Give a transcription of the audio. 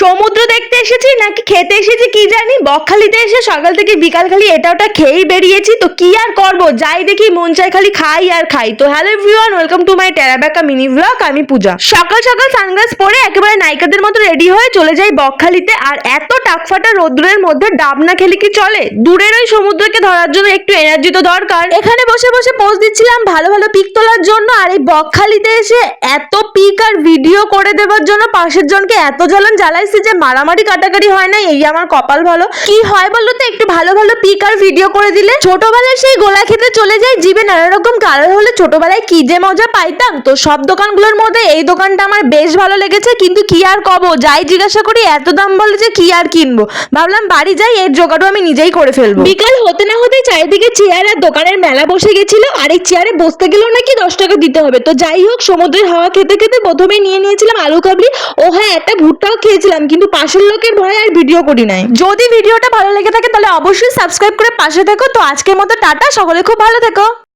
সমুদ্র দেখতে এসেছি নাকি খেতে এসেছি কি জানি, বকখালিতে এসে সকাল থেকে বিকাল খালি এটা ওটা খেয়েই বেরিয়েছি। তো কি আর করব, যাই দেখি মন চাই খালি খাই আর খাই। তো hello everyone, welcome to my টেরাবেকা মিনি ব্লগ। আমি পূজা। সকাল সকাল সানগ্লাস পরে একেবারে নায়িকাদের মতো রেডি হয়ে চলে যাই বকখালিতে। আর এত টাকফাটা রোদ্রের মধ্যে ডাব না খেলে কি চলে? দূরের ওই সমুদ্রকে ধরার জন্য একটু এনার্জি তো দরকার। এখানে বসে বসে পোজ দিচ্ছিলাম ভালো ভালো পিক তোলার জন্য, আর এই বকখালিতে এসে এত পিক আর ভিডিও করে দেওয়ার জন্য পাশের জনকে এত জ্বালান জ্বালাইছি যে মারামারি কাটাকাটি হয় না। এই আমার কপাল ভালো। কি হয় বলো তো, একটু ভালো ভালো পিক আর ভিডিও করে দিলে। ছোটবেলায় সেই গোলা খেতে চলে যাই, জিভে নানা রকম কালার হলে ছোটবেলায় কি যে মজা পাইতাম। তো সব দোকানগুলোর মধ্যে এই দোকানটা আমার বেশ ভালো লেগেছে, কিন্তু কি আর কব, যাই জিজ্ঞাসা করি এত দাম বলে যে কি আর কিনবো। ভাবলাম বাড়ি যাই, এর জোগাড়ও আমি নিজেই করে ফেলবো। বিকাল হতে না হতে চারিদিকে চেয়ার আর দোকানের মেলা বসে গেছিল, আর এই চেয়ারে বসতে গেলেও নাকি 10 টাকা দিতে হবে। তো যাই হোক, সমুদ্রের হাওয়া খেতে খেতে প্রথমেই নিয়ে নিয়েছিলাম আলু কাবলি। ও হ্যাঁ, একটা ভুট্টাও খেয়েছিলাম, কিন্তু পাশের লোকের ভয়ে আর ভিডিও করি নাই। যদি ভিডিওটা ভালো লেগে থাকে তাহলে অবশ্যই সাবস্ক্রাইব করে পাশে থেকো। তো আজকের মতো টাটা, সকলে খুব ভালো থেকো।